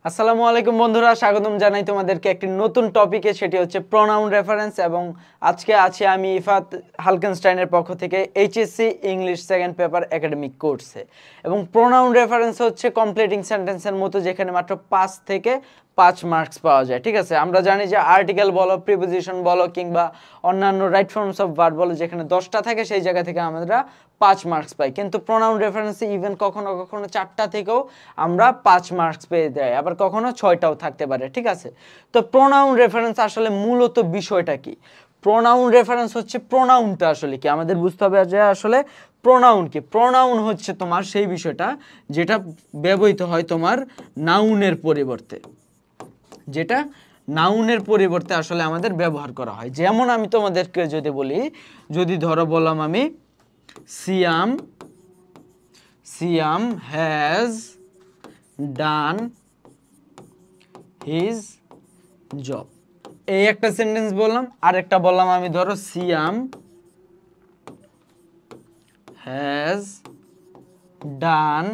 আসসালামু আলাইকুম বন্ধুরা, স্বাগতম জানাই তোমাদেরকে একটি নতুন টপিকে, সেটি হচ্ছে প্রোনাউন রেফারেন্স। এবং আজকে আছি আমি ইফাত হালকেনস্টাইনের পক্ষ থেকে HSC English second paper academic কোর্সে। এবং প্রোনাউন রেফারেন্স হচ্ছে কমপ্লিটিং সেন্টেন্সের মতো, যেখানে মাত্র 5 থেকে 5 মার্কস পাওয়া যায়। ঠিক আছে, আমরা জানি যে আর্টিকেল বলো, প্রিপোজিশন বলো, কিংবা অন্যান্য রাইট ফর্মস অফ ভার্ব বলো, যেখানে 10টা থাকে সেই জায়গা থেকে আমরা 5 মার্কস পাই। কিন্তু প্রোনাউন রেফারেন্সে ইভেন কখনো কখনো 4টা থেকেও আমরা 5 মার্কস পেয়ে যাই, আবার কখনো 6টাও থাকতে পারে। ঠিক আছে, তো প্রোনাউন রেফারেন্স আসলে মূলত বিষয়টা কি? প্রোনাউন রেফারেন্স হচ্ছে প্রোনাউনটা আসলে কি আমাদের বুঝতে হবে, যে আসলে প্রোনাউন কি। প্রোনাউন হচ্ছে তোমার সেই বিষয়টা যেটা ব্যবহৃত হয় তোমার নাউনের পরিবর্তে, যেটা নাউনের পরিবর্তে আসলে আমাদের ব্যবহার করা হয়। যেমন আমি তোমাদেরকে যদি বলি, যদি ধরো বললাম আমি সিয়াম সিয়াম হ্যাজ ডান হিজ জব, এই একটা সেন্টেন্স বললাম। আর একটা বললাম আমি, ধরো সিয়াম হ্যাজ ডান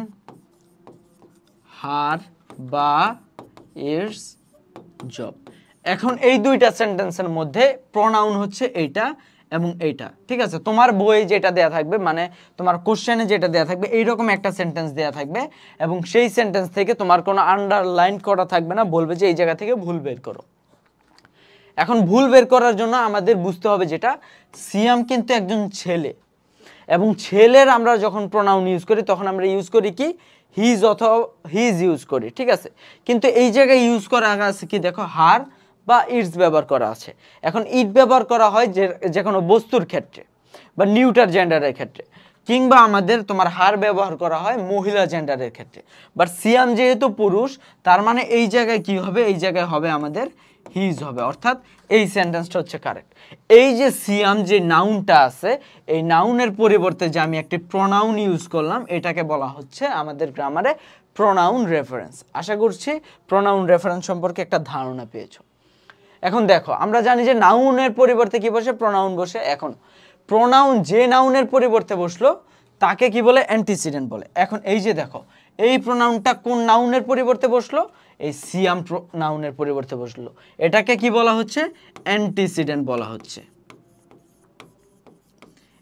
হার বা ইটস জব। এখন এই দুইটা সেন্টেন্সের মধ্যে প্রোনাউন হচ্ছে এইটা এবং এইটা। ঠিক আছে, তোমার বইয়ে যেটা দেয়া থাকবে, মানে তোমার কোশ্চেনে যেটা দেয়া থাকবে, এইরকম একটা সেন্টেন্স দেয়া থাকবে এবং সেই সেন্টেন্স থেকে তোমার কোনো আন্ডারলাইন করা থাকবে না, বলবে যে এই জায়গা থেকে ভুল বের করো। এখন ভুল বের করার জন্য আমাদের বুঝতে হবে যেটা সিয়াম কিন্তু একজন ছেলে, এবং ছেলের আমরা যখন প্রোনাউন ইউজ করি তখন আমরা ইউজ করি কি হিজ অথবা হিজ ইউজ করি। ঠিক আছে, কিন্তু এই জায়গায় ইউজ করা আছে কি, দেখো হার বা ইটস ব্যবহার করা আছে। এখন ইট ব্যবহার করা হয় যে কোনো বস্তুর ক্ষেত্রে বা নিউটার জেন্ডারের ক্ষেত্রে, কিংবা আমাদের তোমার হার ব্যবহার করা হয় মহিলা জেন্ডারের ক্ষেত্রে। বাট সিয়াম যেহেতু পুরুষ, তার মানে এই জায়গায় কি হবে, এই জায়গায় হবে আমাদের হিজ হবে, অর্থাৎ এই সেন্টেন্সটা হচ্ছে কারেক্ট। এই যে সিয়াম যে নাউনটা আছে, এই নাউনের পরিবর্তে যে আমি একটি প্রোনাউন ইউজ করলাম, এটাকে বলা হচ্ছে আমাদের গ্রামারে প্রোনাউন রেফারেন্স। আশা করছি প্রোনাউন রেফারেন্স সম্পর্কে একটা ধারণা পেয়েছো। এখন দেখো, আমরা জানি যে নাউনের পরিবর্তে কি বসে, প্রোনাউন বসে। এখন প্রোনাউন যে নাউনের পরিবর্তে বসলো তাকে কি বলে, অ্যান্টিসিডেন্ট বলে। এখন এই যে দেখো, এই প্রোনাউনটা কোন নাউনের পরিবর্তে বসলো, এই সিয়াম নাউনের পরিবর্তে বসলো, এটাকে কি বলা হচ্ছে, অ্যান্টিসিডেন্ট বলা হচ্ছে,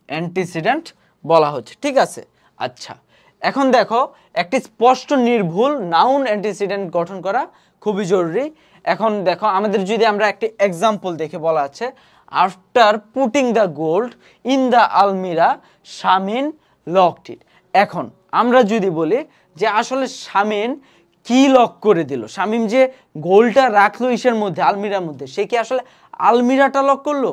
অ্যান্টিসিডেন্ট বলা হচ্ছে। ঠিক আছে, আচ্ছা এখন দেখো, একটি স্পষ্ট নির্ভুল নাউন অ্যান্টিসিডেন্ট গঠন করা খুবই জরুরি। এখন দেখো, আমাদের যদি আমরা একটি এক্সাম্পল দেখে বলা আছে, after putting the gold in the almirah Shamin locked ইট। এখন আমরা যদি বলি যে আসলে শামিন কি লক করে দিল, শামিম যে গোল্ডটা রাখলো ইসের মধ্যে, আলমিরার মধ্যে, সে কি আসলে আলমিরাটা লক করলো,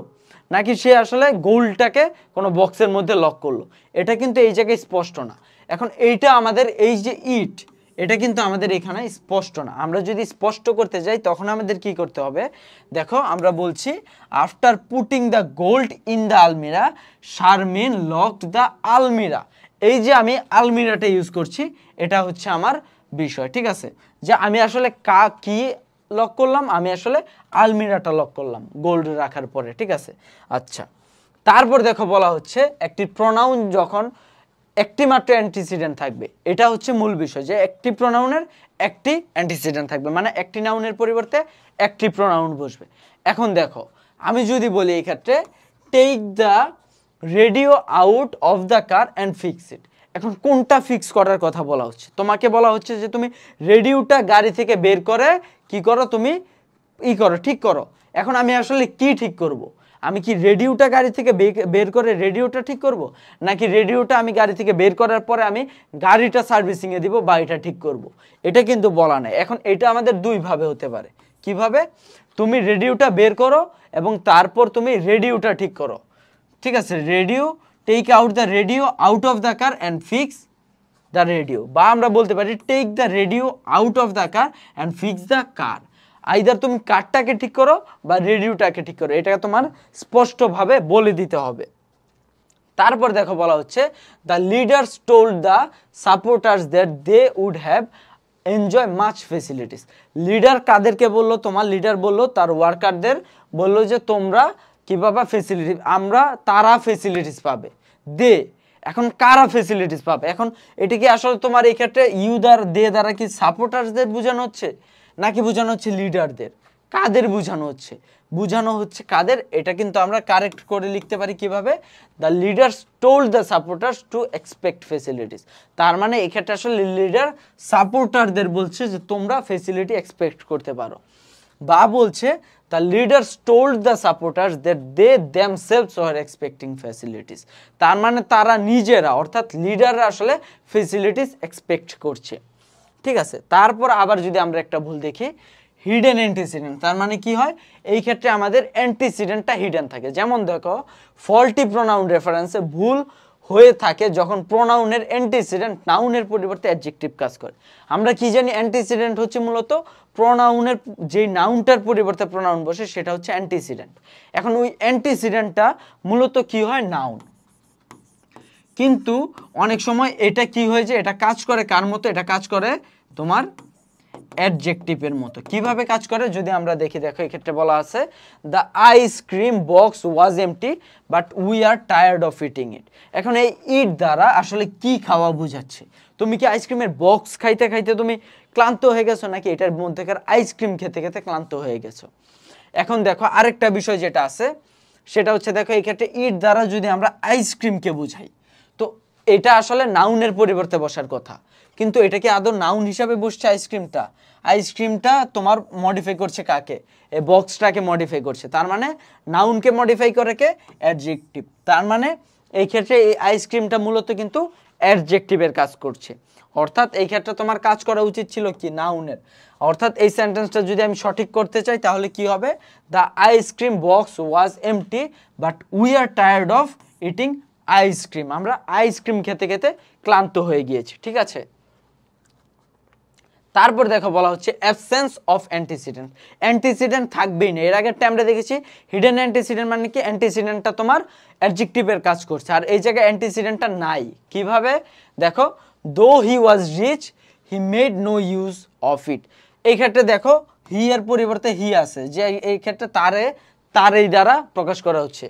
নাকি সে আসলে গোল্ডটাকে কোনো বক্সের মধ্যে লক করলো, এটা কিন্তু এই জায়গায় স্পষ্ট না। এখন এইটা আমাদের এই যে ইট, এটা কিন্তু আমাদের এখানে স্পষ্ট না। আমরা যদি স্পষ্ট করতে যাই তখন আমাদের কি করতে হবে, দেখো আমরা বলছি after putting the gold in the almirah Sharmin locked the আলমিরা। এই যে আমি আলমিরাটা ইউজ করছি, এটা হচ্ছে আমার বিষয়। ঠিক আছে, যে আমি আসলে কি লক করলাম, আমি আসলে আলমিরাটা লক করলাম গোল্ড রাখার পরে। ঠিক আছে, আচ্ছা তারপর দেখো বলা হচ্ছে একটি প্রোনাউন যখন একটি মাত্র অ্যান্টিসিডেন্ট থাকবে, এটা হচ্ছে মূল বিষয়, যে একটি প্রোনাউনের একটি অ্যান্টিসিডেন্ট থাকবে, মানে একটি নাউনের পরিবর্তে একটি প্রোনাউন বসবে। এখন দেখো, আমি যদি বলি এই ক্ষেত্রে take the radio out of the car and fix it. এখন কোনটা ফিক্স করার কথা বলা হচ্ছে, তোমাকে বলা হচ্ছে যে তুমি রেডিওটা গাড়ি থেকে বের করে কি করো, তুমি ঠিক করো। এখন আমি আসলে কি ঠিক করব, আমি কি রেডিওটা গাড়ি থেকে বের করে রেডিওটা ঠিক করব, নাকি রেডিওটা আমি গাড়ি থেকে বের করার পরে আমি গাড়িটা সার্ভিসিংয়ে দিব বা এটা ঠিক করব, এটা কিন্তু বলা নেই। এখন এটা আমাদের দুইভাবে হতে পারে। কিভাবে, তুমি রেডিওটা বের করো এবং তারপর তুমি রেডিওটা ঠিক করো। ঠিক আছে, radio take out the radio out of the car and fix the radio, বা আমরা বলতে পারি take the radio out of the car and fix the car. Either তুমি কারটাকে ঠিক করো বা রেডিওটাকে ঠিক করো, এটা তোমার স্পষ্টভাবে বলে দিতে হবে। তারপর দেখো বলা হচ্ছে the leaders told the supporters that they would have enjoy much facilities. Leader কাদেরকে বললো, তোমার লিডার বললো তার ওয়ার্কারদের, বললো যে তোমরা কি পাবা, ফেসিলিটি, তারা ফেসিলিটিস পাবে। এখন কারা ফেসিলিটিস পাবে, এখন এটা কি আসলে তোমার এই ক্ষেত্রে ইউ দ্বারা দে দ্বারা কি সাপোর্টার্সদের বোঝানো হচ্ছে, নাকি বোঝানো হচ্ছে লিডারদের? কাদের বোঝানো হচ্ছে? বোঝানো হচ্ছে কাদের, এটা কিন্তু আমরা কারেক্ট করে লিখতে পারি কিভাবে, the leaders told the supporters two expect facilities. তার মানে এক্ষেত্রে আসলে লিডার সাপোর্টারদের বলছে যে তোমরা ফেসিলিটি এক্সপেক্ট করতে পারো, বা বলছে the leaders told the supporters that they themselves were expecting facilities. তার মানে তারা নিজেরা অর্থাৎ লিডাররা আসলে ফেসিলিটিস এক্সপেক্ট করছে। ঠিক আছে, তারপর আবার যদি আমরা একটা ভুল দেখি, হিডেন অ্যান্টিসিডেন্ট। তার মানে কি হয়, এই ক্ষেত্রে আমাদের অ্যান্টিসিডেন্টটা হিডেন থাকে। যেমন দেখো ফল্টি প্রোনাউন রেফারেন্সে ভুল হয়ে থাকে যখন প্রোনাউনের অ্যান্টিসিডেন্ট নাউনের পরিবর্তে অ্যাডজেক্টিভ কাজ করে। আমরা কি জানি, অ্যান্টিসিডেন্ট হচ্ছে মূলত প্রোনাউনের যে নাউনটার পরিবর্তে প্রোনাউন বসে সেটা হচ্ছে অ্যান্টিসিডেন্ট। এখন ওই অ্যান্টিসিডেন্টটা মূলত কি হয়, নাউন। কিন্তু অনেক সময় এটা কি হয়ে যায়, এটা কাজ করে কার মতো, এটা কাজ করে তোমার অ্যাডজেক্টিভের মতো। কিভাবে কাজ করে যদি আমরা দেখি, দেখো এক্ষেত্রে বলা আছে the ice cream box was empty but we are tired of eating it. এখন এই ইট দ্বারা আসলে কি খাওয়া বোঝাচ্ছে? তুমি কি আইসক্রিমের বক্স খাইতে খাইতে তুমি ক্লান্ত হয়ে গেছো, নাকি এটার মধ্যেকার আইসক্রিম খেতে খেতে ক্লান্ত হয়ে গেছো? এখন দেখো আরেকটা বিষয় যেটা আছে সেটা হচ্ছে, দেখো এই ক্ষেত্রে ইট দ্বারা যদি আমরা আইসক্রিমকে বুঝাই, তো এটা আসলে নাউনের পরিবর্তে বসার কথা, কিন্তু এটা কি আদৌ নাউন হিসাবে বসছে আইসক্রিমটা? আইসক্রিমটা তোমার মডিফাই করছে কাকে? এই বক্সটাকে মডিফাই করছে। তার মানে নাউনকে মডিফাই করে কে? অ্যাডজেক্টিভ। তার মানে এই ক্ষেত্রে এই আইসক্রিমটা মূলত কিন্তু অ্যাডজেক্টিভের কাজ করছে। অর্থাৎ এই ক্ষেত্রে তোমার কাজ করা উচিত ছিল কি, নাউনের। অর্থাৎ এই সেন্টেন্সটা যদি আমি সঠিক করতে চাই তাহলে কি হবে, the ice cream box was empty but we are tired of eating ice cream. আমরা আইসক্রিম খেতে খেতে ক্লান্ত হয়ে গিয়েছি। ঠিক আছে, তারপর দেখো বলা হচ্ছে অ্যাবসেন্স অফ অ্যান্টিসিডেন্ট। অ্যান্টিসিডেন্ট থাকবেই না। এর আগেরটা আমরা দেখেছি হিডেন অ্যান্টিসিডেন্ট মানে কি, অ্যান্টিসিডেন্টটা তোমার অ্যাডজেক্টিভের কাজ করছে, আর এই জায়গায় অ্যান্টিসিডেন্টটা নাই। কিভাবে দেখো, though he was rich he made no use of it. এই ক্ষেত্রে দেখো হি এর পরিবর্তে হি আছে, যে এই ক্ষেত্রে তারই দ্বারা প্রকাশ করা হচ্ছে।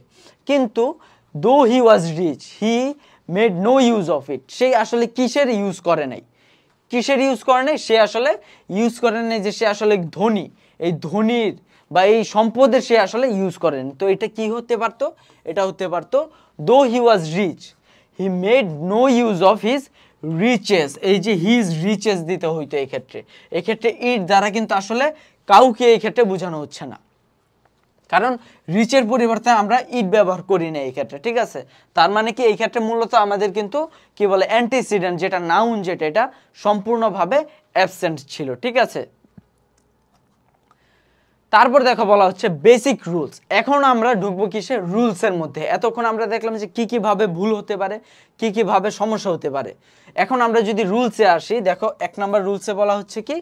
কিন্তু though he was rich he made no use of it, সেই আসলে কিসের ইউজ করে নাই? কিসের ইউজ করে নাই? সে আসলে ইউজ করে নাই যে সে আসলে ধনী, এই ধনীর বা এই সম্পদের সে আসলে ইউজ করেন। তো এটা কি হতে পারতো? এটা হতে পারতো though he was rich he made no use of his riches. এই যে হিজ রিচেস দিতে হইতো এক্ষেত্রে ইট দ্বারা কিন্তু আসলে কাউকে এই ক্ষেত্রে বোঝানো হচ্ছে না, কারণ রিচের পরিবর্তে আমরা ইট ব্যবহার করি না এই ক্ষেত্রে। ঠিক আছে, তার মানে কি এই ক্ষেত্রে মূলত আমাদের কিন্তু কি বলে, অ্যান্টিসিডেন্ট যেটা নাউন যেটা, এটা সম্পূর্ণভাবে অ্যাবসেন্ট ছিল। ঠিক আছে, তারপর দেখো বলা হচ্ছে বেসিক রুলস। এখন আমরা ঢুকবো কিসে, রুলসের মধ্যে। এতক্ষণ আমরা দেখলাম যে কি ভাবে ভুল হতে পারে, কি ভাবে সমস্যা হতে পারে। এখন আমরা যদি রুলসে আসি, দেখো 1 নম্বর রুলসে বলা হচ্ছে কি,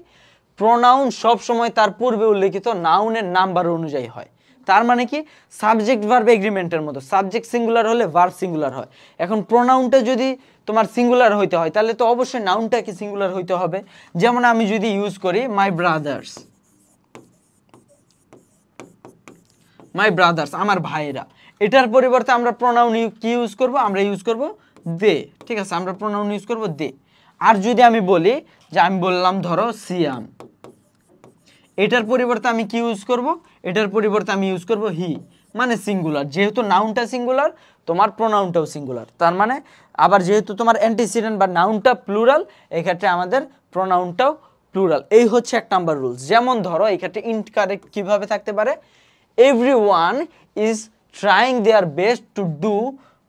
প্রোনাউন সব সময় তার পূর্বে উল্লেখিত নাউনের নাম্বার অনুযায়ী হয়। তার মানে কি, সাবজেক্ট ভার্ব এগ্রিমেন্টের মতো, সাবজেক্ট সিঙ্গুলার হলে ভার্ব সিঙ্গুলার হয়। এখন প্রোনাউনটা যদি তোমার সিঙ্গুলার হইতে হয় তাহলে তো অবশ্যই নাউনটা কি সিঙ্গুলার হইতে হবে। যেমন আমি যদি ইউজ করি মাই ব্রাদার্স, আমার ভাইরা, এটার পরিবর্তে আমরা প্রোনাউন কি ইউজ করব, আমরা ইউজ করব দে। ঠিক আছে, আমরা প্রোনাউন ইউজ করব দে। আর যদি আমি বলি যে, আমি বললাম ধরো সিয়াম, এটার পরিবর্তে আমি কি ইউজ করব, এটার পরিবর্তে আমি ইউজ করব হি, মানে সিঙ্গুলার। যেহেতু নাউনটা সিঙ্গুলার তোমার প্রোনাউনটাও সিঙ্গুলার, তার মানে আবার যেহেতু তোমার অ্যান্টিসিডেন্ট বা নাউনটা প্লুরাল, এক্ষেত্রে আমাদের প্রোনাউনটাও প্লুরাল। এই হচ্ছে 1 নাম্বার রুলস। যেমন ধরো এই ক্ষেত্রে ইনকারেক্ট কিভাবে থাকতে পারে, everyone is trying their best to do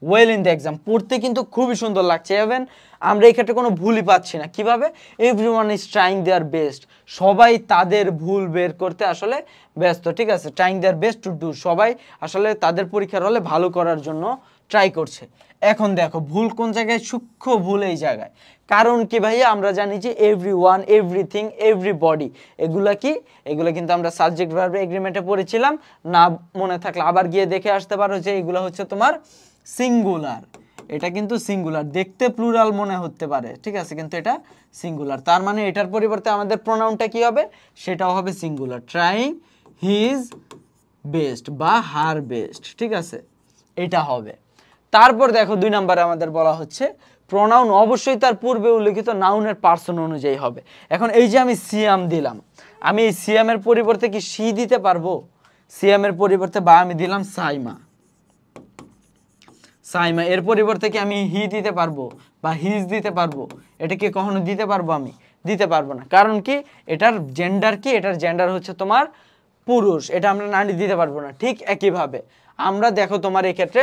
well in the exam. পড়তে কিন্তু খুবই সুন্দর লাগছে, ইভেন আমরা এই ক্ষেত্রে কোনো ভুলই পাচ্ছি না। কিভাবে, everyone is trying their best, সবাই তাদের ভুল বের করতে আসলে ব্যস্ত। ঠিক আছে, trying their best to do, সবাই আসলে তাদের পরীক্ষার হলে ভালো করার জন্য ট্রাই করছে। এখন দেখো ভুল কোন জায়গায়, সূক্ষ্ম ভুল এই জায়গায়। কারণ কি ভাইয়া, আমরা জানি যে এভরিওয়ান, এভরিথিং, এভরিবডি, এগুলা কিন্তু আমরা সাবজেক্ট ভার্ব এগ্রিমেন্টে পড়েছিলাম। না মনে থাকলে আবার গিয়ে দেখে আসতে পারো যে এগুলো হচ্ছে তোমার সিঙ্গুলার। এটা কিন্তু সিঙ্গুলার, দেখতে প্লুরাল মনে হতে পারে, ঠিক আছে, কিন্তু এটা সিঙ্গুলার। তার মানে এটার পরিবর্তে আমাদের প্রোনাউনটা কি হবে, সেটাও হবে সিঙ্গুলার, ট্রাইং হিজ বেস্ট বা হার বেস্ট। ঠিক আছে, এটা হবে। তারপর দেখো 2 নম্বরে আমাদের বলা হচ্ছে প্রোনাউন অবশ্যই তার পূর্বে উল্লেখিত নাউনের পার্সন অনুযায়ী হবে। এখন এই যে আমি সিয়াম দিলাম, আমি এই সিয়াম এর পরিবর্তে কি শি দিতে পারবো? সিয়াম এর পরিবর্তে বা আমি দিলাম সাইমা, সাইমা এর পরিবর্তে কি আমি হি দিতে পারবো বা হিজ দিতে পারবো? এটা কি কখনো দিতে পারবো? আমি দিতে পারবো না। কারণ কি? এটার জেন্ডার কি? এটার জেন্ডার হচ্ছে তোমার পুরুষ, এটা আমরা নারী দিতে পারবো না। ঠিক একইভাবে আমরা দেখো তোমার এই ক্ষেত্রে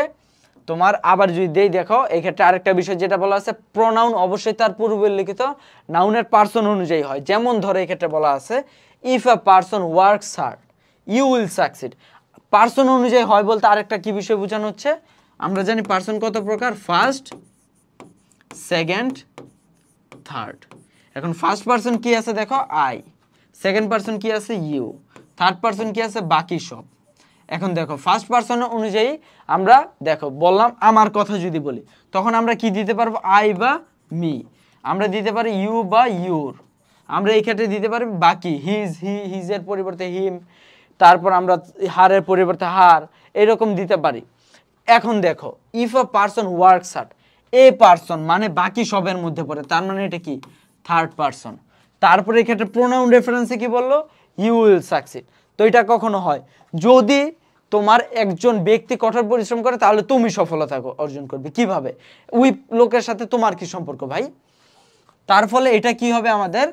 তোমার আবার যদি দেই, দেখো এই ক্ষেত্রে আরেকটা বিষয় যেটা বলা আছে, প্রোনাউন অবশ্যই তার পূর্বে লিখিত নাউনের পার্সন অনুযায়ী হয়। যেমন ধরো এই ক্ষেত্রে বলা আছে if a person works hard you will succeed. Person অনুযায়ী হয় বলতে আরেকটা কি বিষয় বোঝানো হচ্ছে? আমরা জানি পার্সন কত প্রকার, ফার্স্ট, সেকেন্ড, থার্ড। এখন ফার্স্ট পার্সন কি আছে দেখো আই, সেকেন্ড পার্সন কি আছে ইউ, থার্ড পার্সন কি আছে বাকি সব। এখন দেখো ফার্স্ট পার্সন অনুযায়ী আমরা দেখো বললাম আমার কথা যদি বলি তখন আমরা কি দিতে পারবো? আই বা মি। আমরা দিতে পারি ইউ বা ইউর। আমরা এই ক্ষেত্রে দিতে পারি বাকি, হিজ, হিজের পরিবর্তে হিম, তারপর আমরা হারের পরিবর্তে হার, এরকম দিতে পারি। এখন দেখো if a person works hard, a person মানে বাকি সবের মধ্যে পড়ে, তার মানে এটা কি? Third person. তারপরে এই ক্ষেত্রে প্রোনাউন রেফারেন্সে কি বললো? You will succeed. তো এটা কখনো হয় যদি তোমার একজন ব্যক্তি কঠোর পরিশ্রম করে তাহলে তুমি সফলতা অর্জন করবে। কিভাবে? ওই লোকের সাথে তোমার কি সম্পর্ক ভাই? তার ফলে এটা কি হবে আমাদের?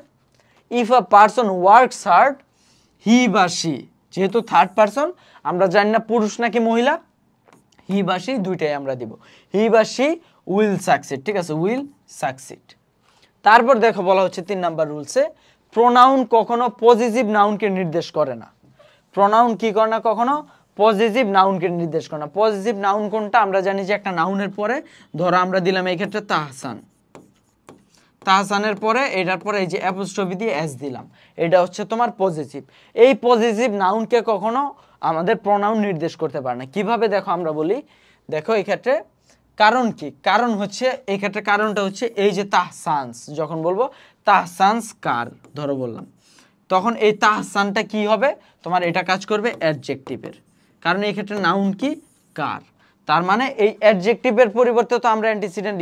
If a person works hard, he বা সি, যেহেতু থার্ড পার্সন আমরা জানি না পুরুষ নাকি মহিলা, হি বা সি দুইটাই আমরা দিব। হি বা সি উইল সাকসিড, ঠিক আছে, উইল সাকসিড। তারপর দেখো বলা হচ্ছে 3 নাম্বার রুলসে, প্রোনাউন কখনো পজিটিভ নাউনকে নির্দেশ করে না। প্রোনাউন কি করে না? কখনো পজিটিভ নাউনকে নির্দেশ করে না। পজিটিভ নাউন কোনটা? আমরা জানি যে একটা নাউনের পরে ধরো আমরা দিলাম এই ক্ষেত্রে তাহসান, তাহসানের পরে এটার পরে এই যে অ্যাপোস্ট্রফি দিয়ে এস দিলাম, এটা হচ্ছে তোমার পজিটিভ। এই পজিটিভ নাউনকে কখনো আমাদের প্রোনাউন নির্দেশ করতে পারে না। কিভাবে? দেখো আমরা বলি, দেখো এই ক্ষেত্রে কারণ কি? কারণ হচ্ছে এই ক্ষেত্রে কারণটা হচ্ছে এই যে তাহসানস, যখন বলবো তাহসানস কার ধরো বললাম, তখন এই তাহসানটা কি হবে তোমার? এটা কাজ করবে অ্যাডজেক্টিভের, কারণ এই ক্ষেত্রে নাউন কি? কার। তার মানে এই অ্যাডজেক্টিভের পরিবর্তে তো আমরা অ্যান্টিসিডেন্ট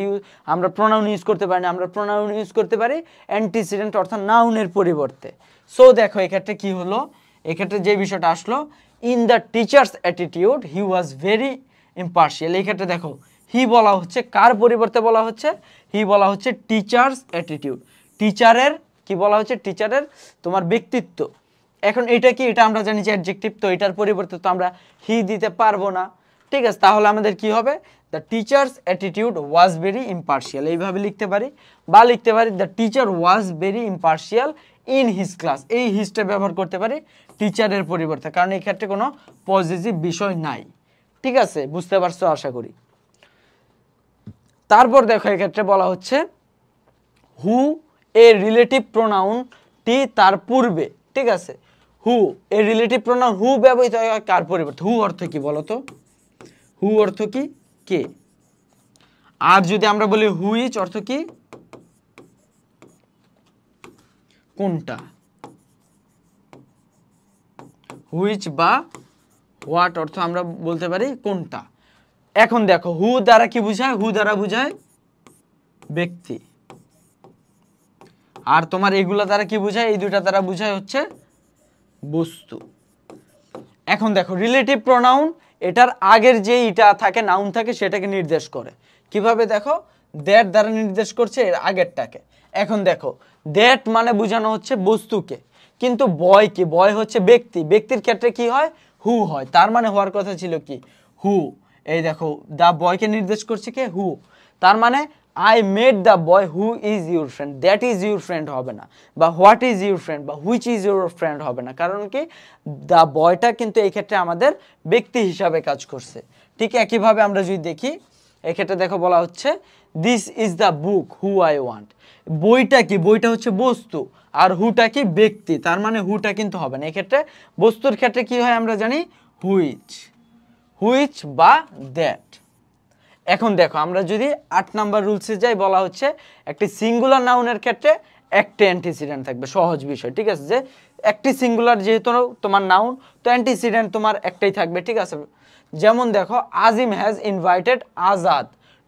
আমরা প্রোনাউন ইউজ করতে পারি না, আমরা প্রোনাউন ইউজ করতে পারি অ্যান্টিসিডেন্ট অর্থাৎ নাউনের পরিবর্তে। সো দেখো এক্ষেত্রে কি হলো? এক্ষেত্রে যে বিষয়টা আসলো, in the teachers attitude he was very impartial. এই ক্ষেত্রে দেখো হি বলা হচ্ছে কার পরিবর্তে বলা হচ্ছে? হি বলা হচ্ছে টিচার্স অ্যাটিটিউড। টিচারের কি বলা হচ্ছে? টিচারের তোমার ব্যক্তিত্ব। এখন এটা কি? এটা আমরা জানি যে অ্যাডজেক্টিভ, তো এটার পরিবর্তে তো আমরা হি দিতে পারবো না, ঠিক আছে। তাহলে আমাদের কি হবে? The teachers attitude was very impartial, এইভাবে লিখতে পারি। বা লিখতে পারি the teacher was very impartial in his class. এই হিজটা ব্যবহার করতে পারি টিচারের পরিবর্তে, কারণ এই ক্ষেত্রে কোনো পজিটিভ বিষয় নাই, ঠিক আছে, বুঝতে পারছো আশা করি। তারপর দেখো এক্ষেত্রে বলা হচ্ছে হু এ রিলেটিভ প্রোনাউনটি তার পূর্বে, ঠিক আছে। হু এ রিলেটিভ প্রোনাউন, হু ব্যবহৃত হয় কার পরিবর্তে? হু অর্থ কি বলতো? হু অর্থ কি? কে। আর যদি আমরা বলি হুইচ অর্থ কি? কোনটা। হুইচ বা হোয়াট অর্থ আমরা বলতে পারি কোনটা। এখন দেখো হু দ্বারা কি বুঝায়? হু দ্বারা বুঝায় ব্যক্তি। আর তোমার এগুলা দ্বারা কি বুঝায়? এই দুইটা দ্বারা বুঝায় হচ্ছে বস্তু। এখন দেখো রিলেটিভ প্রোনাউন এটার আগের যে ইটা থাকে, নাউন থাকে, সেটাকে নির্দেশ করে। কিভাবে? দেখো দ্যাট দ্বারা নির্দেশ করছে এর আগেরটাকে। এখন দেখো দ্যাট মানে বোঝানো হচ্ছে বস্তুকে, কিন্তু বয় কি? বয় হচ্ছে ব্যক্তি। ব্যক্তির ক্ষেত্রে কি হয়? হু হয়। তার মানে হওয়ার কথা ছিল কি? হু। এই দেখো দা বয়কে নির্দেশ করছে কে? হু। তার মানে I made the boy who is your friend, that is your friend হবে না, বা হোয়াট ইজ ইউর ফ্রেন্ড বা হুইচ ইজ ইউর ফ্রেন্ড হবে না। কারণ কি? দ্য বয়টা কিন্তু এই ক্ষেত্রে আমাদের ব্যক্তি হিসাবে কাজ করছে। ঠিক একইভাবে আমরা যদি দেখি এক্ষেত্রে দেখো বলা হচ্ছে this is the book who I want. বইটা কি? বইটা হচ্ছে বস্তু, আর হুটা কি? ব্যক্তি। তার মানে হুটা কিন্তু হবে না। এক্ষেত্রে বস্তুর ক্ষেত্রে কি হয় আমরা জানি? হুইচ, হুইচ বা দ্যাট। এখন দেখো আমরা যদি 8 নাম্বার রুলসে যাই, বলা হচ্ছে একটি সিঙ্গুলার নাউনের ক্ষেত্রে একটা অ্যান্টিসিডেন্ট থাকবে। সহজ বিষয়, ঠিক আছে, যে একটি সিঙ্গুলার যেহেতু তোমার নাউন, তো অ্যান্টিসিডেন্ট তোমার একটাই থাকবে, ঠিক আছে। যেমন দেখো Azim has invited Azad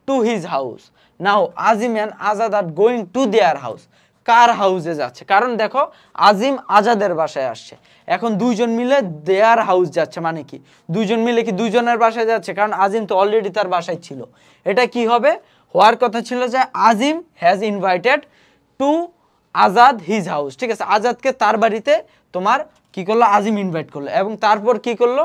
to his house. Now Azim and Azad are going to their house. কার হাউসে যাচ্ছে, কারণ দেখো আজিম আজাদের বাসায় আসছে, এখন দুইজন মিলে দেয়ার হাউস যাচ্ছে, মানে কি দুইজন মিলে কি দুইজনের বাসায় যাচ্ছে, কারণ আজিম তো অলরেডি তার বাসায় ছিল। এটা কি হবে, হওয়ার কথা ছিল যে Azim has invited to Azad his house, ঠিক আছে, আজাদকে তার বাড়িতে তোমার কি করলো, আজিম ইনভাইট করলো, এবং তারপর কি করলো,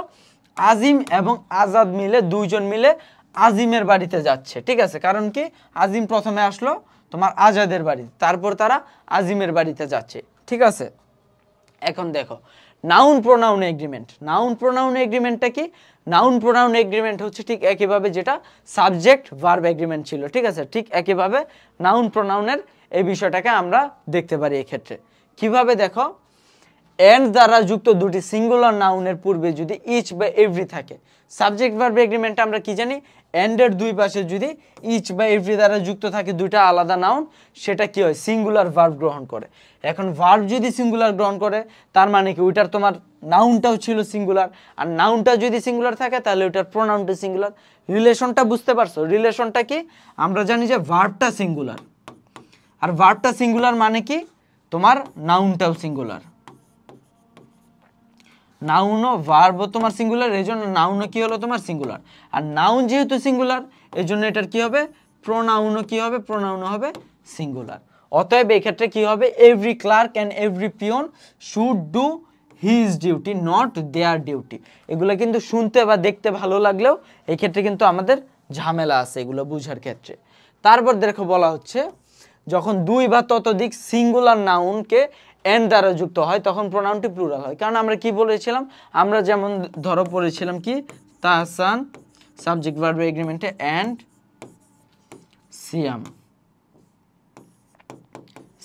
আজিম এবং আজাদ মিলে দুইজন মিলে আজিমের বাড়িতে যাচ্ছে, ঠিক আছে, কারণ কি আজিম প্রথমে আসলো তোমার আজাদের বাড়িতে, তারপর তারা আজিমের বাড়িতে যাচ্ছে, ঠিক আছে। এখন দেখো noun pronoun agreement, noun pronoun এগ্রিমেন্টটা কি, নাউন প্রোনাউন এগ্রিমেন্ট হচ্ছে ঠিক একইভাবে যেটা সাবজেক্ট ভার্ব এগ্রিমেন্ট ছিল, ঠিক আছে, ঠিক একইভাবে নাউন প্রোনাউনের এই বিষয়টাকে আমরা দেখতে পারি এক্ষেত্রে কিভাবে, দেখো এন্ড দ্বারা যুক্ত দুটি সিঙ্গুলার নাউনের পূর্বে যদি ইচ বা এভরি থাকে, সাবজেক্ট ভার্ব এগ্রিমেন্টে আমরা কি জানি, এন্ডের দুই পাশে যদি ইচ বা এভরি দ্বারা যুক্ত থাকে দুইটা আলাদা নাউন, সেটা কি হয়, সিঙ্গুলার ভার্ব গ্রহণ করে। এখন ভার্ব যদি সিঙ্গুলার গ্রহণ করে তার মানে কি ওইটার তোমার নাউনটাও ছিল সিঙ্গুলার, আর নাউনটা যদি সিঙ্গুলার থাকে তাহলে ওইটার প্রোনাউনটা সিঙ্গুলার। রিলেশনটা বুঝতে পারছো, রিলেশনটা কি, আমরা জানি যে ভার্বটা সিঙ্গুলার, আর ভার্বটা সিঙ্গুলার মানে কি তোমার নাউনটাও সিঙ্গুলার, নাউনও ভার্ব তোমার সিঙ্গুলার, এই জন্য নাউনও কি হলো তোমার সিঙ্গুলার, আর নাউন যেহেতু সিঙ্গুলার এই জন্য এটার কি হবে, প্রোনাউনও কি হবে, প্রোনাউনও হবে সিঙ্গুলার। অতএব এই ক্ষেত্রে কি হবে, every clerk and every peon should do his duty not their duty. এগুলো কিন্তু শুনতে বা দেখতে ভালো লাগলেও এই ক্ষেত্রে কিন্তু আমাদের ঝামেলা আছে এগুলো বুঝার ক্ষেত্রে। তারপর দেখো বলা হচ্ছে যখন দুই বা ততোধিক সিঙ্গুলার নাউনকে এন্ড দ্বারা যুক্ত হয় তখন প্রোনাউনটি প্লুরাল হয়। কারণ আমরা কি বলেছিলাম, আমরা যেমন ধরো পড়েছিলাম কি, তাহসান সাবজেক্ট ভার্ব এগ্রিমেন্টে এন্ড সিয়াম,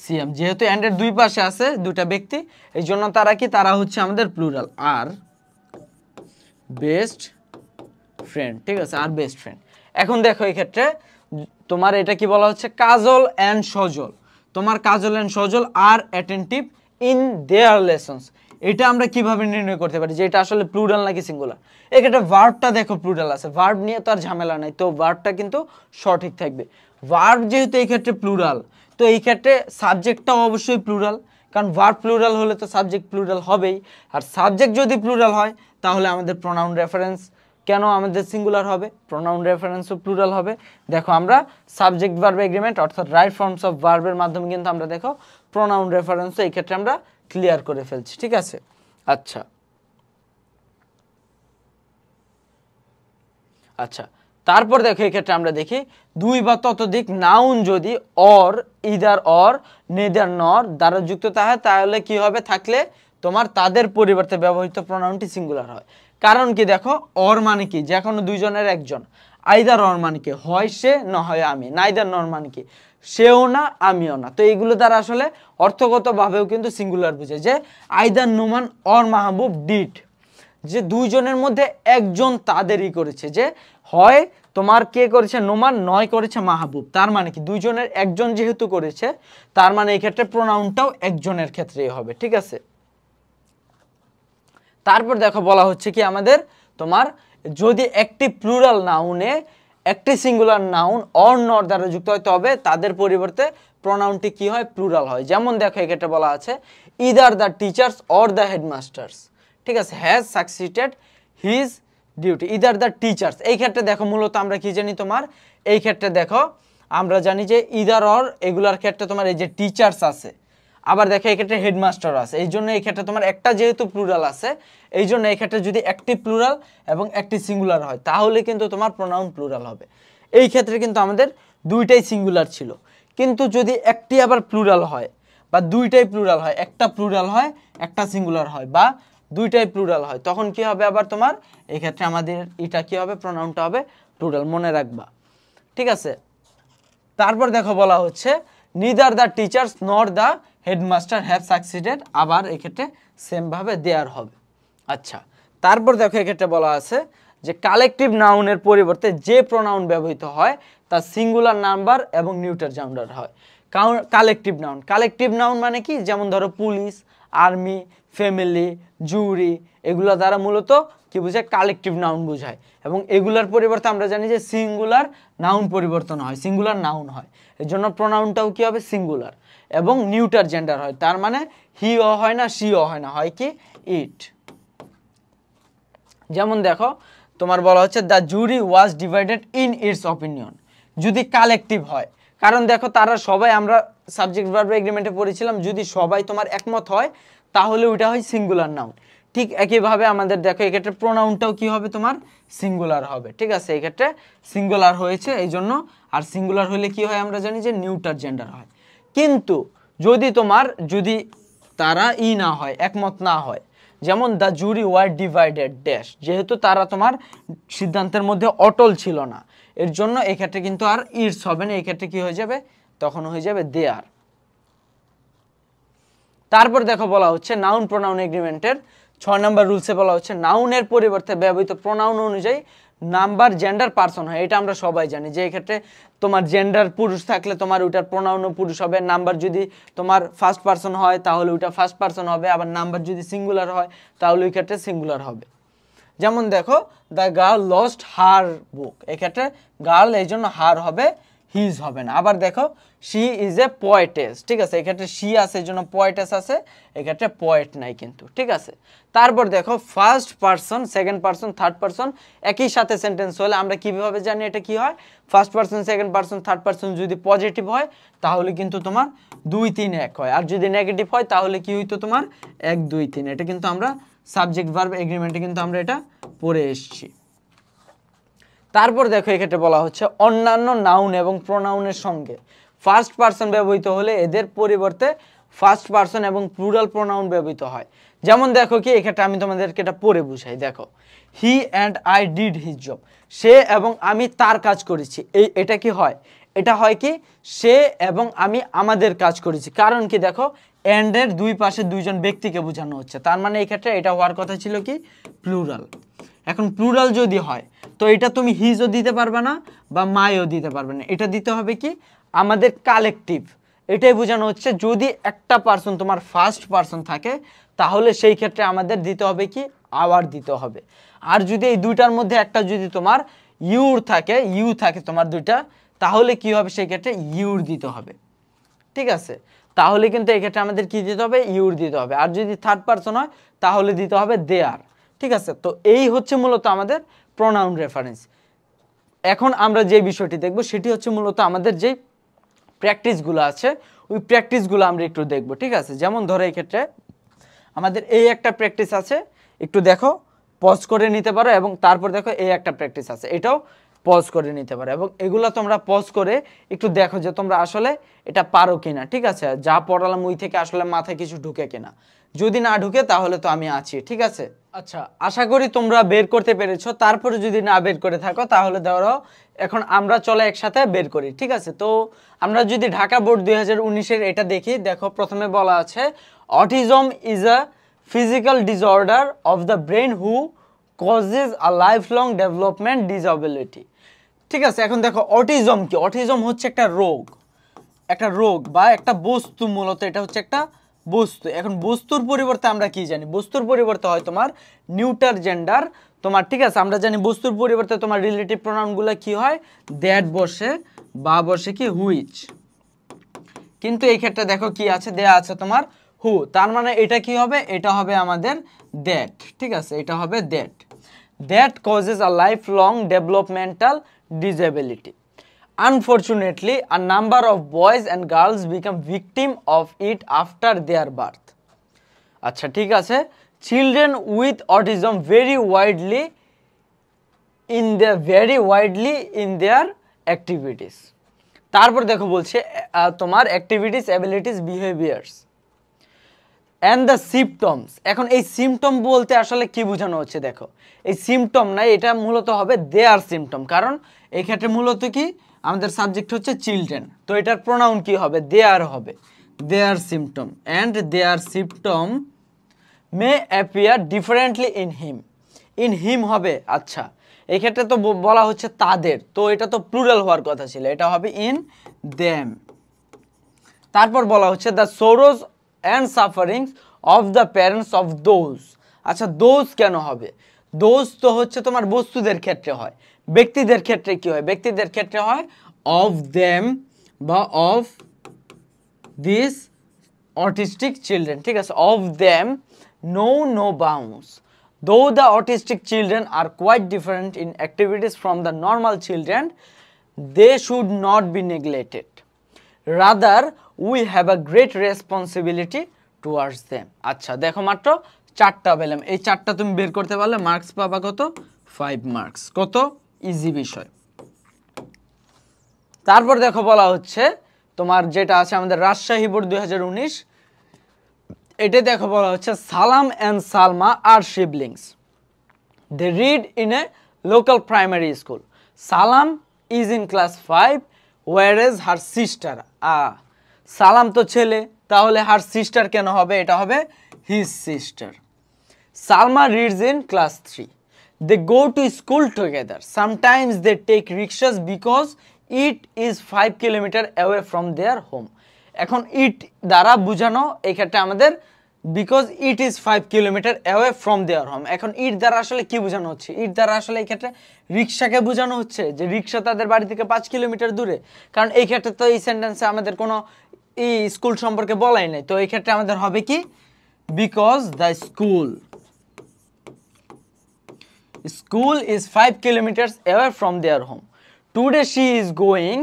সিয়াম যেহেতু এন্ড এর দুই পাশে আছে দুইটা ব্যক্তি, এই জন্য তারা কি, তারা হচ্ছে আমাদের প্লুরাল। আর বেস্ট ফ্রেন্ড, ঠিক আছে, আর বেস্ট ফ্রেন্ড। এখন দেখো এই ক্ষেত্রে তোমার এটা কি বলা হচ্ছে, কাজল অ্যান্ড সজল, তোমার Kajal and Sajal are attentive in their lessons. এটা আমরা কিভাবে নির্ণয় করতে পারি যে এটা আসলে প্লুরাল নাকি সিঙ্গুলার? এক্ষেত্রে ভার্বটা দেখো প্লুরাল আছে, ভার্ব নিয়ে তো আর ঝামেলা নাই, তো ভার্বটা কিন্তু সঠিক থাকবে। ভার্ব যেহেতু এই ক্ষেত্রে প্লুরাল, তো এই ক্ষেত্রে সাবজেক্টটাও অবশ্যই প্লুরাল, কারণ ভার্ব প্লুরাল হলে তো সাবজেক্ট প্লুরাল হবেই, আর সাবজেক্ট যদি প্লুরাল হয় তাহলে আমাদের প্রোনাউন রেফারেন্স কেন আমাদের সিঙ্গুলার হবে, প্রোনাউন রেফারেন্সও প্লুরাল হবে। দেখো আমরা সাবজেক্ট ভার্ব এগ্রিমেন্ট অর্থাৎ রাইট ফর্মস অফ ভার্বের মাধ্যমে কিন্তু আমরা দেখো প্রোনাউন রেফারেন্সও এই ক্ষেত্রে আমরা ক্লিয়ার করে ফেলছি, ঠিক আছে। আচ্ছা আচ্ছা তারপর দেখো এই ক্ষেত্রে আমরা দেখি দুই বা ততোধিক নাউন যদি অর, ইদার অর, নেদার নর দ্বারা যুক্ত থাকে তাহলে কি হবে, থাকলে তোমার তাদের পরিবর্তে ব্যবহৃত প্রোনাউনটি সিঙ্গুলার হয়। কারণ কি দেখো, অর মানে কি, যে কোনো দুইজনের একজন, আইদার অর মানে কি হয় সে না হয় আমি, নাইদার নর মানে কি সেও না আমিও না। তো এইগুলো দ্বারা আসলে অর্থগতভাবেও কিন্তু সিঙ্গুলার বোঝায়, যে either Noman or Mahbub did, যে দুইজনের মধ্যে একজন তাদেরই করেছে, যে হয় তোমার কে করেছে নোমান, নয় করেছে মাহবুব, তার মানে কি দুইজনের একজন যেহেতু করেছে তার মানে এই ক্ষেত্রে প্রোনাউনটাও একজনের ক্ষেত্রেই হবে, ঠিক আছে। তারপর দেখো বলা হচ্ছে কি আমাদের তোমার যদি একটি প্লুরাল নাউনে একটি সিঙ্গুলার নাউন অর নর দ্বারা যুক্ত হয় তবে তাদের পরিবর্তে প্রোনাউনটি কি হয়, প্লুরাল হয়। যেমন দেখো এক্ষেত্রে বলা আছে either the teachers or the headmasters, ঠিক আছে, has succeeded his duty, either the teachers. এই ক্ষেত্রে দেখো মূলত আমরা কি জানি, তোমার এই ক্ষেত্রে দেখো আমরা জানি যে ইদার অর এগুলার ক্ষেত্রে তোমার এই যে টিচার্স আছে, আবার দেখো এই ক্ষেত্রে হেডমাস্টার আছে, এই জন্য এই ক্ষেত্রে তোমার একটা যেহেতু প্লুরাল আছে এই জন্য এই ক্ষেত্রে যদি একটি প্লুরাল এবং একটি সিঙ্গুলার হয় তাহলে কিন্তু তোমার প্রোনাউন প্লুরাল হবে। এই ক্ষেত্রে কিন্তু আমাদের দুইটাই সিঙ্গুলার ছিল, কিন্তু যদি একটি আবার প্লুরাল হয় বা দুইটাই প্লুরাল হয়, একটা প্লুরাল হয় একটা সিঙ্গুলার হয়, বা দুইটাই প্লুরাল হয়, তখন কি হবে আবার তোমার এই ক্ষেত্রে আমাদের এটা কি হবে, প্রোনাউনটা হবে প্লুরাল, মনে রাখবা, ঠিক আছে। তারপর দেখো বলা হচ্ছে নিদার দ্য টিচার্স নর দ্য হেডমাস্টার হ্যাভ সাকসিডেড, আবার এক্ষেত্রে সেম ভাবে দেয়ার হবে। আচ্ছা তারপর দেখো এক্ষেত্রে বলা আছে যে কালেকটিভ নাউনের পরিবর্তে যে প্রোনাউন ব্যবহৃত হয় তা সিঙ্গুলার নাম্বার এবং নিউটার জেন্ডার হয়। কালেকটিভ নাউন, কালেকটিভ নাউন মানে কি, যেমন ধরো পুলিশ, আর্মি, ফ্যামিলি, জুরি, এগুলো দ্বারা মূলত কি বোঝায়, কালেকটিভ নাউন বোঝায়। এবং এগুলার পরিবর্তে আমরা জানি যে সিঙ্গুলার নাউন পরিবর্তন হয়, সিঙ্গুলার নাউন হয়, এর জন্য প্রোনাউনটাও কি হবে, সিঙ্গুলার এবং নিউটার জেন্ডার হয়। তার মানে হিও হয় না, শিও হয় না, হয় কি ইট। যেমন দেখো তোমার বলা হচ্ছে the jury was divided in it's opinion, যদি কালেকটিভ হয়, কারণ দেখো তারা সবাই, আমরা সাবজেক্ট ভার্ব এগ্রিমেন্টে পড়েছিলাম, যদি সবাই তোমার একমত হয় তাহলে ওইটা হয় সিঙ্গুলার নাউন। ঠিক একইভাবে আমাদের দেখো এক্ষেত্রে প্রোনাউনটাও কি হবে, তোমার সিঙ্গুলার হবে। ঠিক আছে, এক্ষেত্রে সিঙ্গুলার হয়েছে এই জন্য, আর সিঙ্গুলার হলে কি হয় আমরা জানি যে নিউটার জেন্ডার হয়। কিন্তু যদি তোমার, যদি তারা না হয়, একমত না হয়, যেমন the jury war divided dash, যেহেতু তারা তোমার সিদ্ধান্তের মধ্যে অটল ছিল না, এর জন্য এক্ষেত্রে কিন্তু আর ইটস হবে না, এক্ষেত্রে কি হয়ে যাবে, তখন হয়ে যাবে দে আর। তারপর দেখো বলা হচ্ছে নাউন প্রোনাউন এগ্রিমেন্টের 6 নম্বর রুলসে বলা হচ্ছে নাউনের পরিবর্তে ব্যবহৃত প্রোনাউন অনুযায়ী নাম্বার জেন্ডার পারসন হয়। এটা আমরা সবাই জানি যে এক্ষেত্রে তোমার জেন্ডার পুরুষ থাকলে তোমার ওইটার প্রোনাউনও পুরুষ হবে, নাম্বার যদি তোমার ফার্স্ট পারসন হয় তাহলে ওইটা ফার্স্ট পারসন হবে, আবার নাম্বার যদি সিঙ্গুলার হয় তাহলে ওই ক্ষেত্রে সিঙ্গুলার হবে। যেমন দেখো দ্য গার্ল লস্ট হার বুক, এক্ষেত্রে গার্ল এই জন্য হার হবে, হিজ হবে না। আবার দেখো শি ইজ এ পোয়েটেস, ঠিক আছে, এক্ষেত্রে শি আছে এই জন্য পোয়েটেস আছে, এক্ষেত্রে পোয়েট নাই কিন্তু। ঠিক আছে, তারপর দেখো first person, second person, third person একই সাথে সেন্টেন্স হলে আমরা কিভাবে জানি এটা কি হয়, first person, second person, third person যদি পজিটিভ হয় তাহলে কিন্তু তোমার 2 3 1 হয়, আর যদি নেগেটিভ হয় তাহলে কি হইতো তোমার 1 2 3। এটা কিন্তু আমরা সাবজেক্ট ভার্ব এগ্রিমেন্টে কিন্তু আমরা এটা পড়ে এসেছি। তারপর দেখো এক্ষেত্রে বলা হচ্ছে অন্যান্য নাউন এবং প্রোনাউনের সঙ্গে ফার্স্ট পারসন ব্যবহৃত হলে এদের পরিবর্তে ফার্স্ট পারসন এবং প্লুরাল প্রোনাউন ব্যবহৃত হয়। যেমন দেখো কি এক্ষেত্রে আমি তোমাদেরকে এটা পড়ে বুঝাই। দেখো he and I did his job, সে এবং আমি তার কাজ করেছি, এটা কি হয়, এটা হয় কি সে এবং আমি আমাদের কাজ করেছি। কারণ কি দেখো অ্যান্ড এর দুই পাশে দুইজন ব্যক্তিকে বোঝানো হচ্ছে, তার মানে এই ক্ষেত্রে এটা হওয়ার কথা ছিল কি প্লুরাল। এখন প্লুরাল যদি হয় তো এটা তুমি হিজও দিতে পারবে না বা মাইও দিতে পারবে না, এটা দিতে হবে কি আমাদের কালেকটিভ। এটাই বোঝানো হচ্ছে যদি একটা পারসন তোমার ফার্স্ট পারসন থাকে তাহলে সেই ক্ষেত্রে আমাদের দিতে হবে কি আওয়ার দিতে হবে। আর যদি এই দুইটার মধ্যে একটা যদি তোমার ইউ থাকে তোমার দুইটা, তাহলে কি হবে সেই ক্ষেত্রে ইউর দিতে হবে। ঠিক আছে, তাহলে কিন্তু এই ক্ষেত্রে আমাদের কি দিতে হবে, ইউর দিতে হবে। আর যদি থার্ড পারসন হয় তাহলে দিতে হবে দে আর। ঠিক আছে, তো এই হচ্ছে মূলত আমাদের প্রোনাউন রেফারেন্স। এখন আমরা যে বিষয়টি দেখব সেটি হচ্ছে মূলত আমাদের যে প্র্যাকটিসগুলো আছে ওই প্র্যাকটিসগুলো আমরা একটু দেখব। ঠিক আছে, যেমন ধরো এই ক্ষেত্রে আমাদের এই একটা প্র্যাকটিস আছে, একটু দেখো পজ করে নিতে পারো, এবং তারপর দেখো এই একটা প্র্যাকটিস আছে, এটাও পজ করে নিতে পারো, এবং এগুলো তোমরা পজ করে একটু দেখো যে তোমরা আসলে এটা পারো কিনা। ঠিক আছে, যা পড়ালাম ওই থেকে আসলে মাথায় কিছু ঢুকে কিনা, যদি না ঢুকে তাহলে তো আমি আছি। ঠিক আছে, আচ্ছা আশা করি তোমরা বের করতে পেরেছো। তারপরে যদি না বের করে থাকো তাহলে ধরো এখন আমরা চলে একসাথে বের করি। ঠিক আছে, তো আমরা যদি ঢাকা বোর্ড 2019-এর এটা দেখি, দেখো প্রথমে বলা আছে autism is a physical disorder of the brain who causes a lifelong development disability। ঠিক আছে, এখন দেখো অটিজম কি, অটিজম হচ্ছে একটা রোগ বা একটা বস্তু, মূলত এটা হচ্ছে একটা বস্তু। এখন বস্তুর পরিবর্তে আমরা কি জানি, বস্তুর পরিবর্তে হয় তোমার নিউটার জেন্ডার তোমার। ঠিক আছে, আমরা জানি বস্তুর পরিবর্তে তোমার রিলেটিভ প্রোনাউনগুলো কি হয়, দ্যাট বসে বা বসে কি হুইচ, কিন্তু এই ক্ষেত্রে দেখো কি আছে, দেয়া আছে তোমার হু, তার মানে এটা কি হবে, এটা হবে আমাদের দ্যাট। ঠিক আছে, এটা হবে that causes a life long developmental disability. Unfortunately, a number of boys and girls become victim of it after their birth। আচ্ছা ঠিক আছে, children with autism vary widely in their activities। তারপর দেখো বলছে তোমার activities, abilities, behaviours and the symptoms. এখন এই symptom বলতে আসলে কি বোঝানো হচ্ছে, দেখো এই সিমটম না, এটা মূলত হবে দেয়ার সিমটম, কারণ এই ক্ষেত্রে মূলত কি আমাদের সাবজেক্ট হচ্ছে চিলড্রেন, তো এটার প্রোনাউন কি হবে, দেয়ার হবে, their symptom, and their symptom may appear differently in him হবে। আচ্ছা এই ক্ষেত্রে তো বলা হচ্ছে তাদের, তো এটা তো প্লুরাল হওয়ার কথা ছিল, এটা হবে ইন দেম। তারপর বলা হচ্ছে the sorrows and sufferings of the parents of those. আচ্ছা দোজ কেন হবে, দোজ তো হচ্ছে তোমার বস্তুদের ক্ষেত্রে হয়, ব্যক্তিদের ক্ষেত্রে কি হয়? ব্যক্তিদের ক্ষেত্রে হয় অফ দেম বা অফ দিস autistic children, ঠিক আছে, of them know no bounds. Though the autistic children are quite different in activities from the normal children, they should not be neglected. Rather, we have a great responsibility towards them. আচ্ছা দেখো মাত্র চারটা পেলাম, এই চারটা তুমি বের করতে পারলে মার্কস পাবা কত? 5 মার্কস। কত ইজি বিষয়। তারপর দেখো বলা হচ্ছে তোমার যেটা আছে আমাদের রাজশাহী বোর্ড 2019, এটা দেখো বলা হচ্ছে Salam and Salma are siblings, they read in a local primary school. Salam is in class 5 whereas her sister, সালাম তো ছেলে, তাহলে হার সিস্টার কেন হবে? এটা হবে his sister. Salma reads in class 3, they go to school together, sometimes they take rickshaws because it is 5 kilometer away from their home. এখন ইট দ্বারা বোঝানো এই ক্ষেত্রে আমাদের because it is 5 kilometre away from their home. এখন ইট দ্বারা আসলে কি বোঝানো হচ্ছে? ইট দ্বারা আসলে এই ক্ষেত্রে রিক্সাকে বোঝানো হচ্ছে, যে রিক্সা তাদের বাড়ি থেকে 5 কিলোমিটার দূরে। কারণ এই ক্ষেত্রে তো এই সেন্টেন্সে আমাদের কোনো এই স্কুল সম্পর্কে বলাই নাই, তো এই ক্ষেত্রে আমাদের হবে কি? Because the school is 5 kilometers away from their home. Today she is going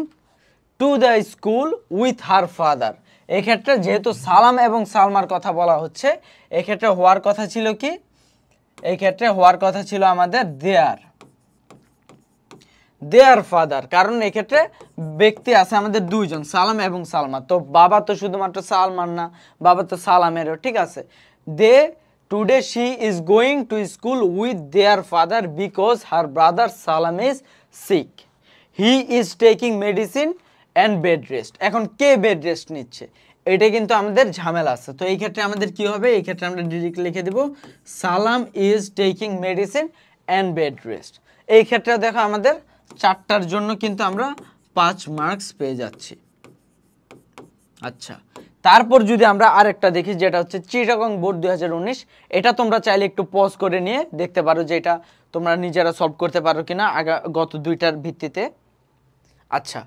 to the school with her father. এই ক্ষেত্রে যেহেতু সালাম এবং সালমার কথা বলা হচ্ছে, এই ক্ষেত্রে হওয়ার কথা ছিল কি? এই ক্ষেত্রে হওয়ার কথা ছিল আমাদের দেয়ার ফাদার, কারণ এই ক্ষেত্রে ব্যক্তি আছে আমাদের দুইজন, সালাম এবং সালমা। তো বাবা তো শুধুমাত্র সালমান না, বাবা তো সালামেরও, ঠিক আছে। Today she is going to school with their father because her brother Salam is sick. He is taking medicine and bed rest. এখন কে বেড রেস্ট নিচ্ছে? এটা কিন্তু আমাদের ঝামেলা আছে, তো এই ক্ষেত্রে আমাদের কি হবে? এই ক্ষেত্রে আমরা ডিরেক্ট লিখে দেব সালাম is taking medicine and bed rest. এই ক্ষেত্রে দেখো আমাদের চারটার জন্য কিন্তু আমরা 5 মার্কস পেয়ে যাচ্ছি। আচ্ছা, তারপর যদি আমরা আরেকটা দেখি যেটা হচ্ছে চিটাগং বোর্ড 2019, এটা তোমরা চাইলে একটু পজ করে নিয়ে দেখতে পারো যে এটা তোমরা নিজেরা সলভ করতে পারো কিনা গত দুইটার ভিত্তিতে। আচ্ছা,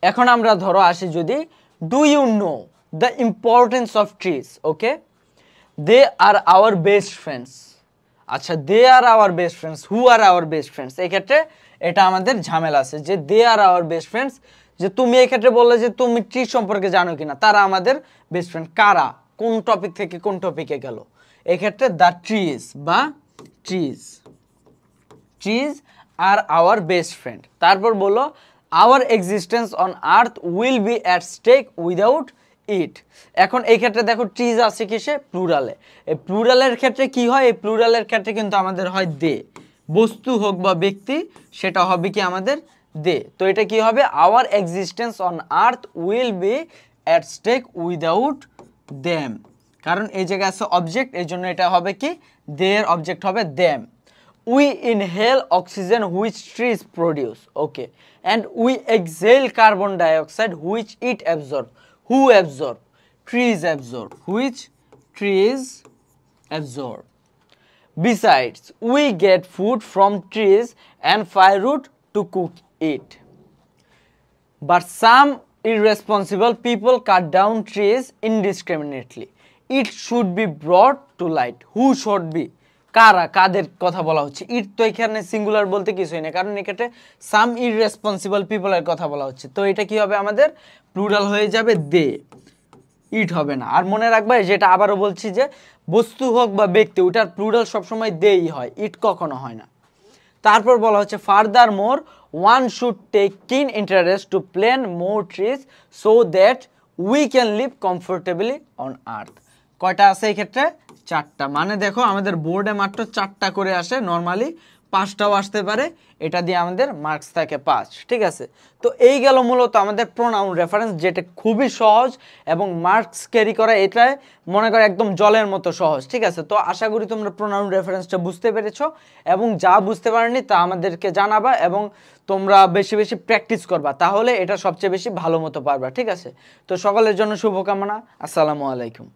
এখন আমরা ধরো আসি যদি, do you know the importance of trees? Okay, they are our best friends. আচ্ছা, they are our best friends, who are our best friends? এই ক্ষেত্রে এটা আমাদের ঝামেলা আছে যে they are our best friends, যে তুমি এই ক্ষেত্রে বললে যে তুমি ট্রি সম্পর্কে জানো কিনা, তারা আমাদের বেস্ট ফ্রেন্ড। কারা? কোন টপিক থেকে কোন টপিকে গেল? এই ক্ষেত্রে দ্য ট্রিজ বা trees are our best friend. তারপর বলো our existence on earth will be at stake without it. এখন এই ক্ষেত্রে দেখো ট্রিজ আছে কিসে? প্লুরালে। এই প্লুরালের ক্ষেত্রে কি হয়? এই প্লুরালের ক্ষেত্রে কিন্তু আমাদের হয় দে, বস্তু হোক বা ব্যক্তি, সেটা হবে কি আমাদের দে। তো এটা কি হবে? Our existence on earth will be at stake without them, কারণ এই জায়গায় আছে অবজেক্ট, এই জন্য এটা হবে কি? দের অবজেক্ট হবে them. We inhale oxygen which trees produce, okay, and we exhale carbon dioxide which it absorb. Who absorb? Trees absorb. Which trees absorb? Besides, we get food from trees and firewood to cook it. But some irresponsible people cut down trees indiscriminately. It should be brought to light. Who should be? কারা, কাদের কথা বলা হচ্ছে? ইট তো এখানে singular বলতে কিছুই না, কারণ এক্ষেত্রে সাম ইররেসপন্সিবল পিপলের কথা বলা হচ্ছে। তো এটা কি হবে? আমাদের প্লুরাল হয়ে যাবে দে, ইট হবে না। আর মনে রাখবে যেটা আবারও বলছি যে বস্তু হোক বা ব্যক্তি, ওটার প্লুরাল সবসময় দেই হয়, ইট কখনো হয় না। তারপর বলা হচ্ছে further more one should take keen interest to plan more trees so that we can live comfortably on earth. কয়টা আছে এই ক্ষেত্রে? চারটা। মানে দেখো আমাদের বোর্ডে মাত্র 4টা করে আসে, নর্মালি 5টাও আসতে পারে, এটা দিয়ে আমাদের মার্কস থাকে 5, ঠিক আছে। তো এই গেল মূলত আমাদের প্রোনাউন রেফারেন্স, যেটা খুবই সহজ এবং মার্কস ক্যারি করা এটাই মনে করে একদম জলের মতো সহজ, ঠিক আছে। তো আশা করি তোমরা প্রোনাউন রেফারেন্সটা বুঝতে পেরেছো, এবং যা বুঝতে পারোনি তা আমাদেরকে জানাবা, এবং তোমরা বেশি বেশি প্র্যাকটিস করবা, তাহলে এটা সবচেয়ে বেশি ভালো মতো পারবা, ঠিক আছে। তো সকলের জন্য শুভকামনা। আসসালামু আলাইকুম।